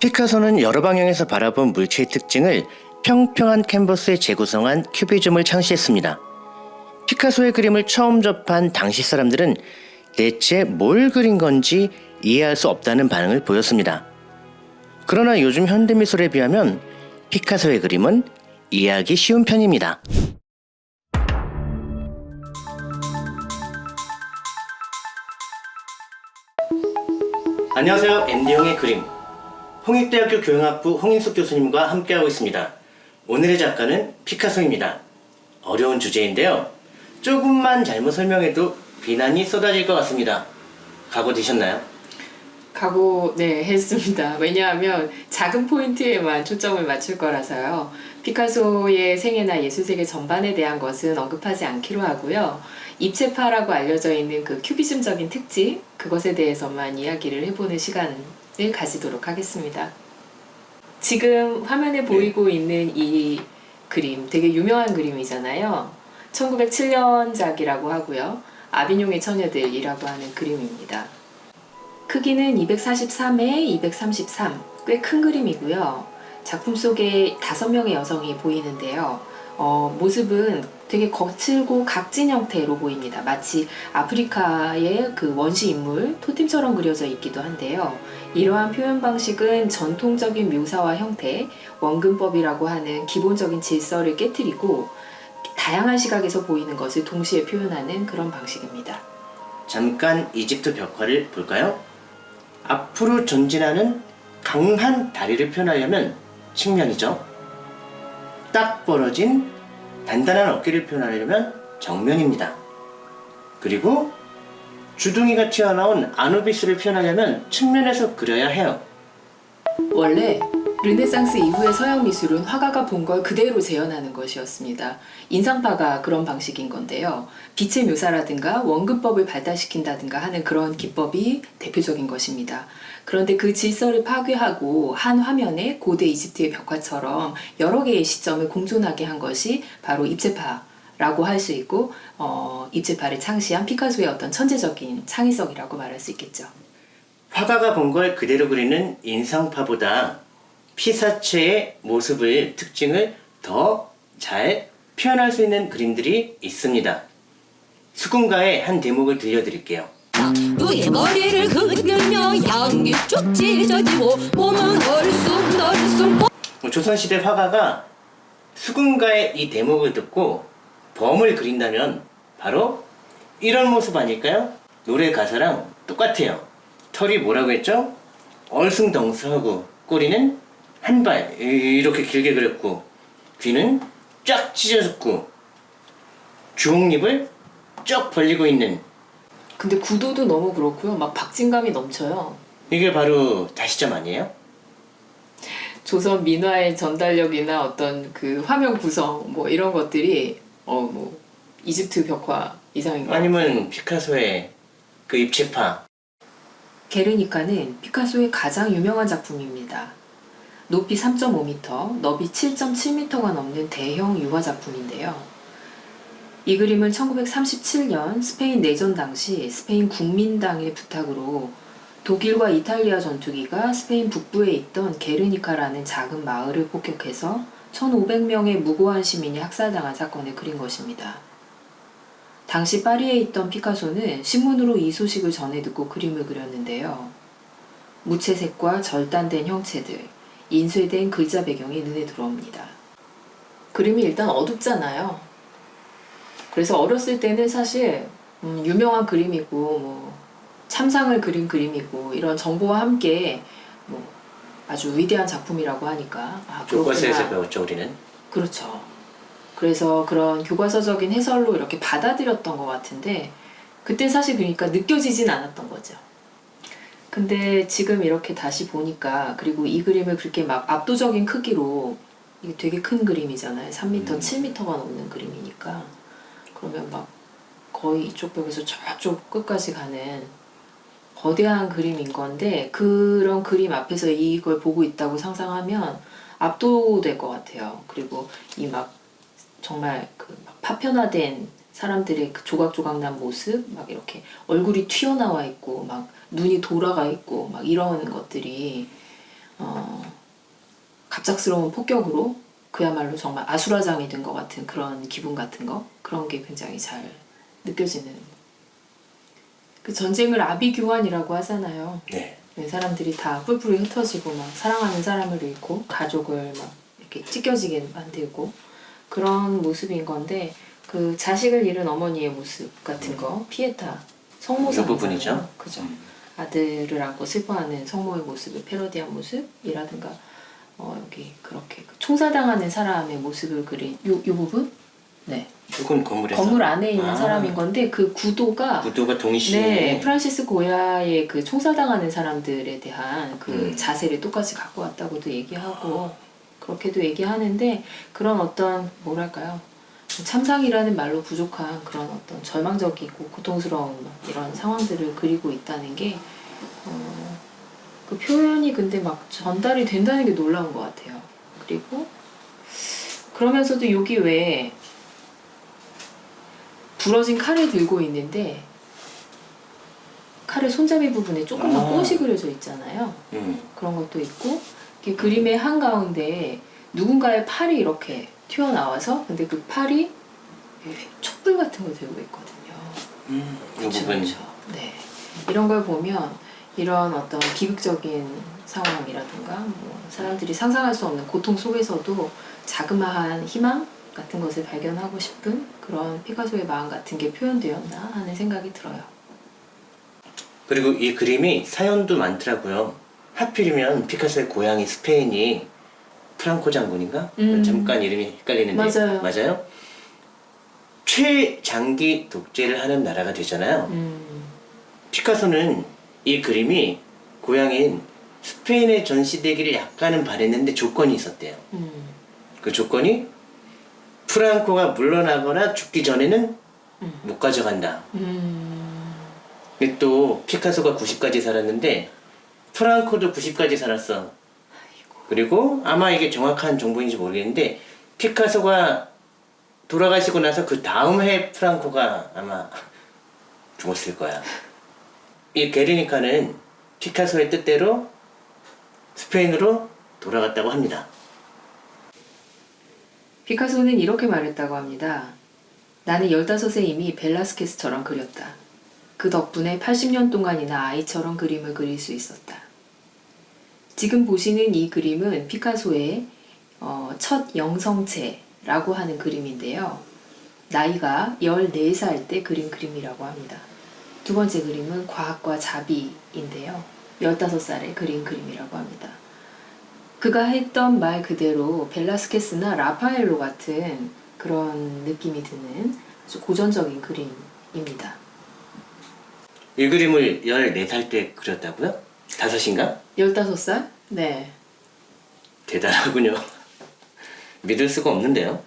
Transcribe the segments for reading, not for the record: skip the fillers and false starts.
피카소는 여러 방향에서 바라본 물체의 특징을 평평한 캔버스에 재구성한 큐비즘을 창시했습니다. 피카소의 그림을 처음 접한 당시 사람들은 대체 뭘 그린 건지 이해할 수 없다는 반응을 보였습니다. 그러나 요즘 현대미술에 비하면 피카소의 그림은 이해하기 쉬운 편입니다. 안녕하세요. 앤디용의 그림. 홍익대학교 교양학부 홍인숙 교수님과 함께하고 있습니다. 오늘의 작가는 피카소입니다. 어려운 주제인데요. 조금만 잘못 설명해도 비난이 쏟아질 것 같습니다. 각오되셨나요? 네, 했습니다. 왜냐하면 작은 포인트에만 초점을 맞출 거라서요. 피카소의 생애나 예술세계 전반에 대한 것은 언급하지 않기로 하고요. 입체파라고 알려져 있는 그 큐비즘적인 특징, 그것에 대해서만 이야기를 해보는 시간을 가지도록 하겠습니다. 지금 화면에 보이고 있는 이 그림, 되게 유명한 그림이잖아요. 1907년작이라고 하고요. 아비뇽의 처녀들이라고 하는 그림입니다. 크기는 243에 233, 꽤 큰 그림이고요. 작품 속에 5명의 여성이 보이는데요. 모습은 되게 거칠고 각진 형태로 보입니다. 마치 아프리카의 그 원시 인물, 토템처럼 그려져 있기도 한데요. 이러한 표현 방식은 전통적인 묘사와 형태, 원근법이라고 하는 기본적인 질서를 깨트리고 다양한 시각에서 보이는 것을 동시에 표현하는 그런 방식입니다. 잠깐 이집트 벽화를 볼까요? 앞으로 전진하는 강한 다리를 표현하려면 측면이죠. 딱 벌어진 단단한 어깨를 표현하려면 정면입니다. 그리고 주둥이가 튀어나온 아누비스를 표현하려면 측면에서 그려야 해요. 원래 르네상스 이후의 서양 미술은 화가가 본 걸 그대로 재현하는 것이었습니다. 인상파가 그런 방식인 건데요. 빛의 묘사라든가 원근법을 발달시킨다든가 하는 그런 기법이 대표적인 것입니다. 그런데 그 질서를 파괴하고 한 화면에 고대 이집트의 벽화처럼 여러 개의 시점을 공존하게 한 것이 바로 입체파라고 할 수 있고 입체파를 창시한 피카소의 어떤 천재적인 창의성이라고 말할 수 있겠죠. 화가가 본 걸 그대로 그리는 인상파보다 피사체의 모습을, 특징을 더 잘 표현할 수 있는 그림들이 있습니다. 수군가의 한 대목을 들려드릴게요. 그의 머리를 흔들며 양이 쭉 찢어지고 몸은 얼쑥덜쑥. 조선시대 화가가 수군가의 이 대목을 듣고 범을 그린다면 바로 이런 모습 아닐까요? 노래 가사랑 똑같아요. 털이 뭐라고 했죠? 얼숭덩숭하고 꼬리는 한 발 이렇게 길게 그렸고 귀는 쫙 찢어졌고 주홍립을 쭉 벌리고 있는, 근데 구도도 너무 그렇고요. 막 박진감이 넘쳐요. 이게 바로 다시점 아니에요? 조선 민화의 전달력이나 어떤 그 화면 구성 뭐 이런 것들이 뭐 이집트 벽화 이상인 것 같아요. 아니면 피카소의 그 입체파. 게르니카는 피카소의 가장 유명한 작품입니다. 높이 3.5m, 너비 7.7m가 넘는 대형 유화 작품인데요. 이 그림은 1937년 스페인 내전 당시 스페인 국민당의 부탁으로 독일과 이탈리아 전투기가 스페인 북부에 있던 게르니카라는 작은 마을을 폭격해서 1,500명의 무고한 시민이 학살당한 사건을 그린 것입니다. 당시 파리에 있던 피카소는 신문으로 이 소식을 전해 듣고 그림을 그렸는데요. 무채색과 절단된 형체들, 인쇄된 글자 배경이 눈에 들어옵니다. 그림이 일단 어둡잖아요. 그래서 어렸을 때는 사실 유명한 그림이고 뭐 참상을 그린 그림이고 이런 정보와 함께 뭐 아주 위대한 작품이라고 하니까 교과서에서 배웠죠, 우리는. 그렇죠. 그래서 그런 교과서적인 해설로 이렇게 받아들였던 것 같은데 그때 사실 그러니까 느껴지진 않았던 거죠. 근데 지금 이렇게 다시 보니까, 그리고 이 그림을 그렇게 막 압도적인 크기로, 이게 되게 큰 그림이잖아요. 3m, 7m가 넘는 그림이니까. 그러면 막 거의 이쪽 벽에서 저쪽 끝까지 가는 거대한 그림인 건데, 그런 그림 앞에서 이걸 보고 있다고 상상하면 압도될 것 같아요. 그리고 이 막 정말 그 막 파편화된 사람들의 그 조각조각 난 모습, 막 이렇게 얼굴이 튀어나와 있고, 막 눈이 돌아가 있고, 막 이런 것들이 갑작스러운 폭격으로 그야말로 정말 아수라장이 된 것 같은 그런 기분 같은 거, 그런 게 굉장히 잘 느껴지는. 그 전쟁을 아비규환이라고 하잖아요. 네. 네, 사람들이 다 뿔뿔이 흩어지고 막 사랑하는 사람을 잃고 가족을 막 이렇게 찢겨지게 만들고 그런 모습인 건데, 그 자식을 잃은 어머니의 모습 같은 거, 피에타 성모상 이 부분이죠. 그죠. 아들을 안고 슬퍼하는 성모의 모습을 패러디한 모습이라든가, 여기 그렇게 총살당하는 사람의 모습을 그린 요 부분? 네. 이건 건물에서. 건물 안에 있는 아. 사람인 건데, 그 구도가 동시에. 네, 프란시스 고야의 그 총살당하는 사람들에 대한 그 자세를 똑같이 갖고 왔다고도 얘기하고, 그렇게도 얘기하는데, 그런 어떤 뭐랄까요, 참상이라는 말로 부족한 그런 어떤 절망적이고 고통스러운 이런 상황들을 그리고 있다는 게, 그 표현이 근데 막 전달이 된다는 게 놀라운 것 같아요. 그리고 그러면서도 여기 왜 부러진 칼을 들고 있는데 칼의 손잡이 부분에 조금만 꽃이 그려져 있잖아요. 그런 것도 있고, 이렇게 그림의 한가운데 누군가의 팔이 이렇게 튀어나와서, 근데 그 팔이 촛불 같은 걸 들고 있거든요. 이 부분. 그쵸. 네. 이런 걸 보면 이런 어떤 비극적인 상황이라든가 뭐 사람들이 상상할 수 없는 고통 속에서도 자그마한 희망 같은 것을 발견하고 싶은 그런 피카소의 마음 같은 게 표현되었나 하는 생각이 들어요. 그리고 이 그림이 사연도 많더라고요. 하필이면 피카소의 고향이 스페인이 프랑코 장군인가? 잠깐 이름이 헷갈리는데. 맞아요. 맞아요? 최장기 독재를 하는 나라가 되잖아요. 피카소는 이 그림이 고향인 스페인에 전시되기를 약간은 바랬는데 조건이 있었대요. 그 조건이 프랑코가 물러나거나 죽기 전에는 못 가져간다. 근데 또 피카소가 90까지 살았는데 프랑코도 90까지 살았어. 그리고 아마 이게 정확한 정보인지 모르겠는데, 피카소가 돌아가시고 나서 그 다음 해 프랑코가 아마 죽었을 거야. 이 게르니카는 피카소의 뜻대로 스페인으로 돌아갔다고 합니다. 피카소는 이렇게 말했다고 합니다. 나는 15세 이미 벨라스케스처럼 그렸다. 그 덕분에 80년 동안이나 아이처럼 그림을 그릴 수 있었다. 지금 보시는 이 그림은 피카소의 첫 영성체라고 하는 그림인데요. 나이가 14살 때 그린 그림이라고 합니다. 두 번째 그림은 과학과 자비인데요. 15살에 그린 그림이라고 합니다. 그가 했던 말 그대로 벨라스케스나 라파엘로 같은 그런 느낌이 드는 아주 고전적인 그림입니다. 이 그림을 14살 때 그렸다고요? 5인가? 15살? 네. 대단하군요. 믿을 수가 없는데요.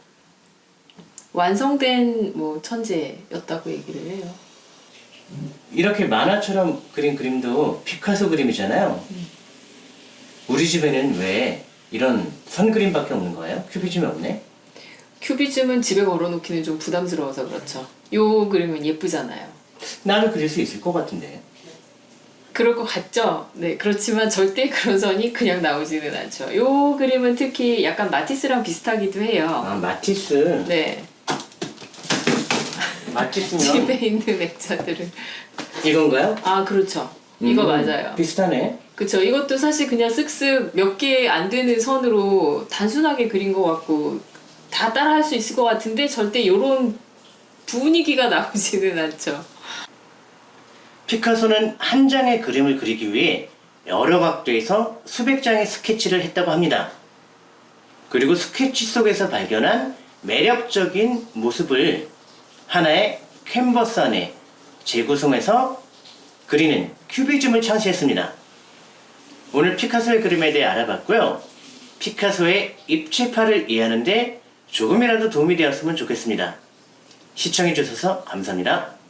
완성된 뭐 천재였다고 얘기를 해요. 이렇게 만화처럼 그린 그림도 피카소 그림이잖아요. 우리 집에는 왜 이런 선 그림밖에 없는 거예요? 큐비즘이 없네? 큐비즘은 집에 걸어놓기는 좀 부담스러워서 그렇죠. 요 그림은 예쁘잖아요. 나는 그릴 수 있을 것 같은데. 그럴 것 같죠? 네, 그렇지만 절대 그런 선이 그냥 나오지는 않죠. 요 그림은 특히 약간 마티스랑 비슷하기도 해요. 아, 마티스. 네, 마티스면 집에 있는 액자들은. 이건가요? 아, 그렇죠. 이거 맞아요. 비슷하네. 그쵸. 이것도 사실 그냥 쓱쓱 몇 개 안 되는 선으로 단순하게 그린 것 같고 다 따라 할 수 있을 것 같은데 절대 요런 분위기가 나오지는 않죠. 피카소는 한 장의 그림을 그리기 위해 여러 각도에서 수백 장의 스케치를 했다고 합니다. 그리고 스케치 속에서 발견한 매력적인 모습을 하나의 캔버스 안에 재구성해서 그리는 큐비즘을 창시했습니다. 오늘 피카소의 그림에 대해 알아봤고요. 피카소의 입체파를 이해하는 데 조금이라도 도움이 되었으면 좋겠습니다. 시청해주셔서 감사합니다.